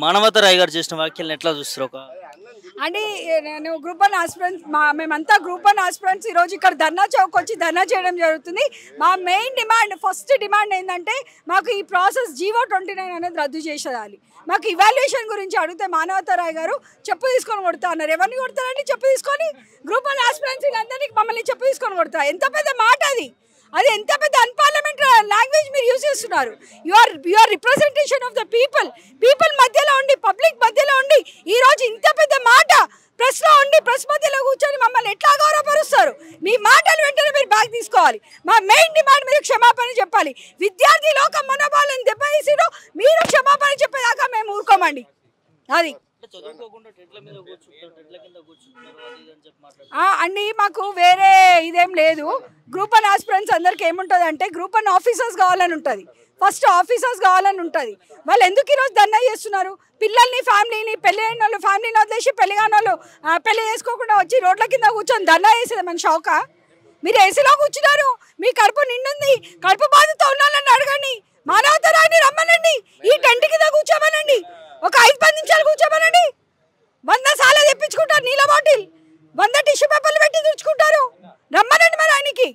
మానవత రాయ్ గారు చేసిన వ్యాఖ్యలను ఎట్లా చూస్తారు? అంటే నేను గ్రూప్ వన్ ఆస్పిరెంట్స్ మేమంతా గ్రూప్ వన్ ఆస్పిరెంట్స్ ఈరోజు ఇక్కడ ధర్నా చౌక్ వచ్చి ధర్నా చేయడం జరుగుతుంది. మా మెయిన్ డిమాండ్, ఫస్ట్ డిమాండ్ ఏంటంటే మాకు ఈ ప్రాసెస్ G/29 అనేది రద్దు చేసేయాలి. మాకు ఇవాల్యుయేషన్ గురించి అడిగితే మానవత రాయ్ గారు చెప్పు తీసుకొని కొడతా అన్నారు. ఎవరిని కొడతారండి? చెప్పు తీసుకొని గ్రూప్ వన్ ఆస్పిరెంట్స్ అందరినీ మమ్మల్ని చెప్పు తీసుకొని కొడతా. ఎంత పెద్ద మాట అది! అది ఎంత పెద్ద అన్పార్లమెంటరీ లాంగ్వేజ్ మీరు యూజ్ చేస్తున్నారు. You are representation of the people మధ్యలో ఉండి, పబ్లిక్ మధ్యలో ఉండి ఈరోజు ఇంత పెద్ద మాట ప్రెస్లో ఉండి, ప్రెస్ మధ్యలో కూర్చొని మమ్మల్ని ఎట్లా గౌరవపరుస్తారు? మీ మాటలు వెంటనే మీరు బ్యాక్ తీసుకోవాలి. మా మెయిన్ డిమాండ్ మీరు క్షమాపణ చెప్పాలి. విద్యార్థి లోకం మనోభావాలను దెబ్బతీసిరు, మీరు క్షమాపణ చెప్పేదాకా మేము ఊరుకోమండి. అది అండి, మాకు వేరే ఇదేం లేదు. గ్రూప్ వన్ ఆస్పిరెంట్స్ అందరికి ఏముంటుంది అంటే గ్రూప్ వన్ ఆఫీసర్స్ కావాలని ఉంటుంది. ఫస్ట్ ఆఫీసర్స్ కావాలని ఉంటుంది. వాళ్ళు ఎందుకు ఈరోజు ధర్నా చేస్తున్నారు? పిల్లల్ని, ఫ్యామిలీని, పెళ్లి అయిన వాళ్ళు ఫ్యామిలీని వదిలేసి పెళ్లి కాని వాళ్ళు పెళ్లి చేసుకోకుండా వచ్చి రోడ్ల కింద కూర్చొని ధర్నా చేసేది మన షౌకా? మీరు ఏసీలో కూర్చున్నారు, మీ కడుపు నిండుంది, కడుపు బాధతో ఉన్నాలని అడగండి. మానవత రాయిని రమ్మనండి, ఈ టెంట్ కింద కూర్చోమనండి, ఒక 5-10 నిమిషాలు కూర్చోమనండి. 100 సార్లు తెప్పించుకుంటారు నీళ్ళ బాటిల్, 100 టిష్యూ పేపర్లు పెట్టి తెచ్చుకుంటారు. రమ్మనండి మరి ఆయనకి.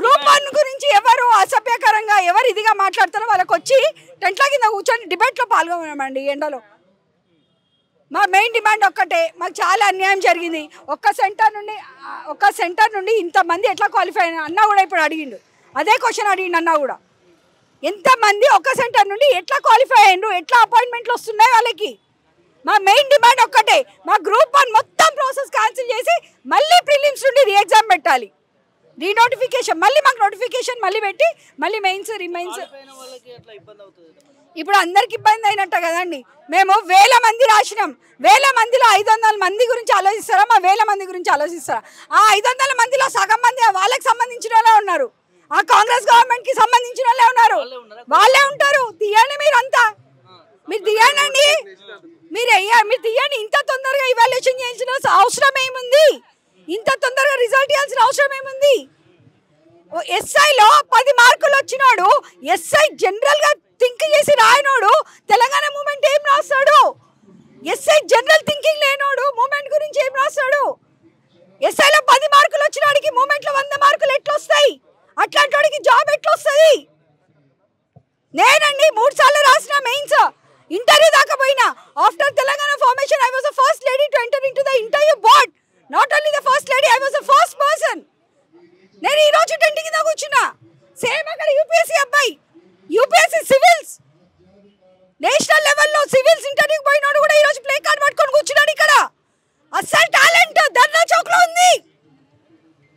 గ్రూప్ వన్ గురించి ఎవరు అసభ్యకరంగా ఎవరు ఇదిగా మాట్లాడతారో వాళ్ళకి వచ్చి టెంట్ల కింద కూర్చొని డిబేట్లో పాల్గొనమండి ఎండలో. మా మెయిన్ డిమాండ్ ఒక్కటే, మాకు చాలా అన్యాయం జరిగింది. ఒక్క సెంటర్ నుండి ఇంతమంది ఎట్లా క్వాలిఫై అయినా అన్న కూడా ఇప్పుడు అడిగిండు, అదే క్వశ్చన్ అడిగిండు అన్న కూడా. ఎంతమంది ఒక్క సెంటర్ నుండి ఎట్లా క్వాలిఫై అయ్యిండ్రు, ఎట్లా అపాయింట్మెంట్లు వస్తున్నాయి వాళ్ళకి? మా మెయిన్ డిమాండ్ ఒక్కటే, మా గ్రూప్ వన్ మొత్తం ప్రాసెస్ క్యాన్సిల్ చేసి మళ్ళీ ప్రిలిమ్స్ నుండి రీ ఎగ్జామ్ పెట్టాలి. రీనోటిఫికేషన్ మళ్ళీ మాకు నోటిఫికేషన్ మళ్ళీ పెట్టి మళ్ళీ మెయిన్స్ రిమైన్స్. ఇప్పుడు అందరికి ఇబ్బంది అయినట్ట కదండి. మేము 1000 మంది రాసినాం. 1000 మందిలో 500 మంది గురించి ఆలోచిస్తారా? మా 1000 మంది గురించి ఆలోచిస్తారా? ఆ 500 మందిలో సగం మంది వాళ్ళకి సంబంధించిన వాళ్ళే ఉన్నారు, ఆ కాంగ్రెస్ గవర్నమెంట్ కి సంబంధించిన వాళ్ళే ఉన్నారు, వాళ్ళే ఉంటారు. తీయండి మీరంతా, మీరు తీయండి, మీరు తీయండి. ఇంత తొందరగా ఇవాల్యుయేషన్ చేయాల్సిన అవసరం ఏముంది? ఇంత తొందరగా రిజల్ట్ ఇవ్వాల్సిన అవసరం ఏముంది? ఎస్ఐలో 10 మార్కులు వచ్చినాడు, ఎస్ఐ జనరల్ గా థింక్ చేసి రాయనోడు తెలంగాణ మూమెంట్ ఏం రాస్తాడు? ఎస్ఐ జనరల్ థింకింగ్ లేనోడు మూమెంట్ గురించి ఏం రాస్తాడు? ఎస్ఐలో 10 మార్కులు వచ్చినాడికి మూమెంట్లో 100 మార్కులు ఎట్లా వస్తాయి? అట్లాంటి వాడికి జాబ్ ఎట్లా వస్తుంది? నేనండి 3 సార్లు రాసిన మెయిన్స్, ఇంటర్వ్యూ దాకా పోయినా. After Telangana formation I was the first lady to enter into the interview board. Not only the first lady, I was the first person. నేను ఈ రోజు టెంట్ కింద కూర్చున్నా. సేమ్ అక్కడ యూపీఎస్సీ అబ్బాయి, యూపీఎస్సీ సివిల్స్ నేషనల్ లెవెల్లో సివిల్స్ ఇంటర్వ్యూకి పోయినాడు కూడా ఈరోజు ప్లే కార్డ్ పట్టుకొని కూర్చున్నాడు ఇక్కడ. అస్సలు టాలెంట్ ధర్నా చౌక్ లో ఉంది,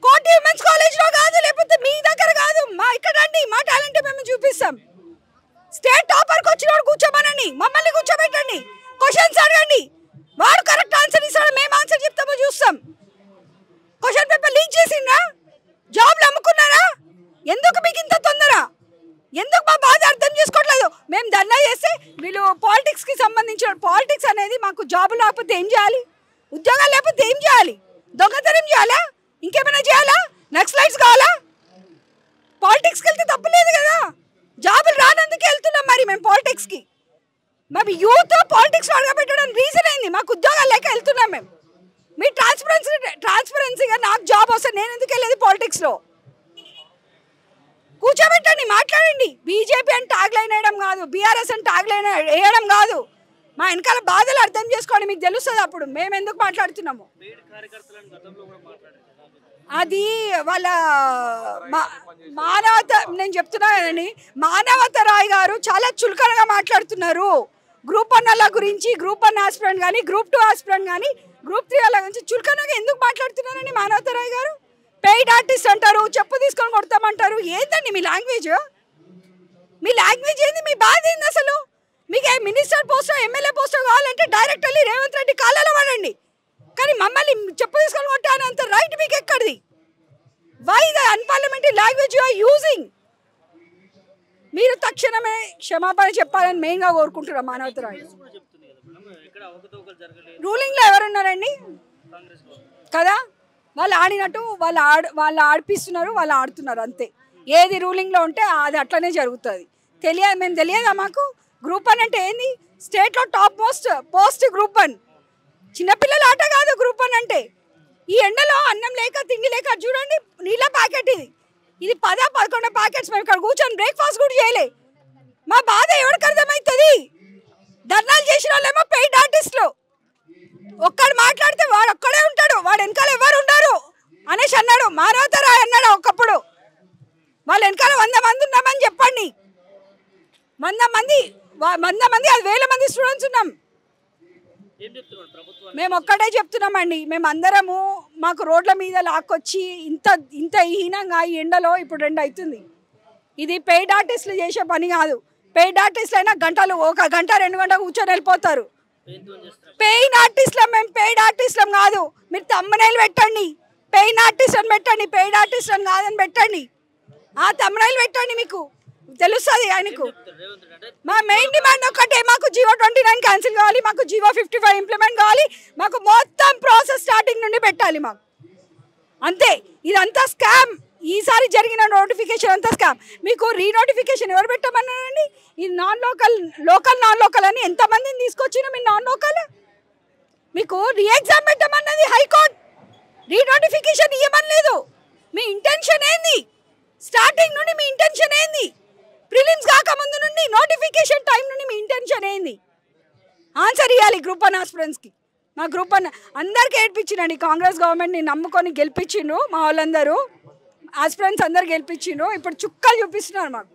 కోటి ఉమెన్స్ కాలేజ్ లో కాదు, లేకపోతే మీ దగ్గర కాదు. మా ఇక్కడ రండి, మా టాలెంట్ మేము చూపిస్తాం. స్టేట్ టాపర్కి వచ్చినోడు కూర్చోమనండి, మమ్మల్ని కూర్చోబెట్టండి, క్వశ్చన్స్ అడగండి, వాడు కరెక్ట్ ఆన్సర్ ఇస్తాడు, మేము ఆన్సర్ చెప్తామో చూస్తాం. క్వశ్చన్ పేపర్ లీక్ చేసిందా? జాబ్లు అమ్ముకున్నారా? ఎందుకు మీకు ఇంత తొందర? ఎందుకు మా బాధ అర్థం చేసుకోవట్లేదు? మేము ధర్నా చేస్తే వీళ్ళు పాలిటిక్స్కి సంబంధించిన, పాలిటిక్స్ అనేది మాకు జాబ్ లేకపోతే ఏం చేయాలి? ఉద్యోగాలు లేకపోతే ఏం చేయాలి? దొంగతనం చేయాలా? ఇంకేమైనా చేయాలా? నక్సలైట్స్ కావాలా? పాలిటిక్స్కి వెళ్తే తప్పలేదు కదా. జాబులు రానందుకే వెళ్తున్నాం మరి మేము పాలిటిక్స్కి. మేము యూత్ పాలిటిక్స్ అడగబెట్టడానికి రీజన్ అయింది, మాకు ఉద్యోగాలు లేక వెళ్తున్నాం మేము. మీ ట్రాన్స్పరెన్సీగా నాకు జాబ్ వస్తే నేను ఎందుకు వెళ్ళేది పాలిటిక్స్లో? కూర్చోబెట్టండి, మాట్లాడండి. బీజేపీ అని ట్యాగ్ లైన్ వేయడం కాదు, బీఆర్ఎస్ అని ట్యాగ్ లైన్ వేయడం కాదు. మా వెనకాల బాధలు అర్థం చేసుకోండి, మీకు తెలుస్తుంది అప్పుడు మేము ఎందుకు మాట్లాడుతున్నాము. అది వాళ్ళ మానవత, నేను చెప్తున్నా కదండి, మానవత రాయ్ గారు చాలా చులకనగా మాట్లాడుతున్నారు. గ్రూప్ 1 వాళ్ళ గురించి, గ్రూప్ 1 ఆస్పిరెంట్ కానీ, గ్రూప్ 2 ఆస్పిరెంట్ కానీ, గ్రూప్ 3 వాళ్ళ గురించి చులకనగా ఎందుకు మాట్లాడుతున్నారండి మానవత రాయ్ గారు? పెయిడ్ ఆర్టిస్ట్ అంటారు, చెప్పు తీసుకొని కొడతామంటారు. ఏంటండి మీ లాంగ్వేజ్? మీ లాంగ్వేజ్ ఏంది? మీ బాధ ఏంది అసలు? మీకు మినిస్టర్ పోస్టో ఎమ్మెల్యే పోస్టో కావాలంటే డైరెక్ట్ వెళ్ళి రేవంత్ రెడ్డి కాళ్ళలో పడండి, కానీ మమ్మల్ని చెప్పు తీసుకొని కొట్టానంత రైట్ మీకు ఎక్కడిది? Why the unparliamentary language you are using? మీరు తక్షణమే క్షమాపణ చెప్పాలని మెయిన్గా కోరుకుంటున్నాం మానవత రాయ్. రూలింగ్లో ఎవరున్నారండి కదా? వాళ్ళు ఆడినట్టు వాళ్ళు ఆడిపిస్తున్నారు, వాళ్ళు ఆడుతున్నారు అంతే. ఏది రూలింగ్లో ఉంటే అది అట్లనే జరుగుతుంది. మేము తెలియదా మాకు? గ్రూప్ 1 అంటే ఏంది? స్టేట్లో టాప్ మోస్ట్ పోస్ట్ గ్రూప్ 1. చిన్నపిల్లల ఆట కాదు గ్రూప్ 1 అంటే. ఈ ఎండలో అన్నం లేక తిండి లేక చూడండి నీళ్ళ ప్యాకెట్ ఇది 10-11 ప్యాకెట్స్. మేము ఇక్కడ కూర్చొని బ్రేక్ఫాస్ట్ కూడా చేయలే. మా బాధ ఎవరికి అర్థమవుతుంది? ధర్నాలు చేసిన వాళ్ళేమో పెయిడ్ ఆర్టిస్టులు. ఒక్కడు మాట్లాడితే వాడు ఒక్కడే ఉంటాడు, వాడు వెనకాల ఎవరు ఉండరు అనేసి అన్నాడు. మానవతరా అన్నాడు ఒకప్పుడు. వాళ్ళ వెనకాల 100 మంది ఉన్నామని చెప్పండి. 100 మంది అది 1000 మంది స్టూడెంట్స్ ఉన్నాం. మేము ఒక్కటే చెప్తున్నామండి, మేము అందరము మాకు రోడ్ల మీద లాక్కొచ్చి ఇంత హీనంగా ఈ ఎండలో ఇప్పుడు 2 అవుతుంది. ఇది పెయిడ్ ఆర్టిస్టులు చేసే పని కాదు. పెయిడ్ ఆర్టిస్టులు అయినా గంటలు 1 గంట 2 గంటలు కూర్చొని వెళ్ళిపోతారు. పెయిన్ ఆర్టిస్టులం మేము, పెయిడ్ ఆర్టిస్టులం కాదు. మీరు తమ్మునైలు పెట్టండి, పెయిన్ ఆర్టిస్ట్ అని పెట్టండి, పెయిడ్ ఆర్టిస్ట్ అని కాదని పెట్టండి. ఆ తమ్మునైలు పెట్టండి, మీకు తెలుస్తుంది ఆయనకు. మా మెయిన్ డిమాండ్ ఒకటే, మాకు జీవో 29 క్యాన్సిల్ కావాలి, మాకు జీవో 55 ఇంప్లిమెంట్ కావాలి, మాకు మొత్తం ప్రాసెస్ స్టార్టింగ్ నుండి పెట్టాలి మాకు. అంతే. ఇదంతా స్కామ్. ఈసారి జరిగిన నోటిఫికేషన్ అంతా స్కామ్. మీకు రీనోటిఫికేషన్ ఎవరు పెట్టమన్నారండి? ఇది నాన్ లోకల్ అని ఎంతమందిని తీసుకొచ్చినా మీరు నాన్ లోకల్. మీకు రీ ఎగ్జామ్ పెట్టమన్నది హైకోర్టు, రీనోటిఫికేషన్ ఇవ్వమనలేదు. మీ ఇంటెన్షన్ ఏంది? స్టార్టింగ్ నుండి మీ ఇంటెన్షన్ ఏంది? ప్రిలిమ్స్ కాకముందు నుండి నోటిఫికేషన్ టైం నుండి మీ ఇంటెన్షన్ ఏంది? ఆన్సర్ ఇవ్వాలి గ్రూప్ 1 ఆస్పిరెంట్స్కి. మా గ్రూప్ 1 అందరికీ ఏడ్పించిండండి. కాంగ్రెస్ గవర్నమెంట్ని నమ్ముకొని గెలిపించిండ్రు మా వాళ్ళందరూ. ఆస్పిరెంట్స్ అందరు గెలిపించిండ్రు. ఇప్పుడు చుక్కలు చూపిస్తున్నారు మాకు.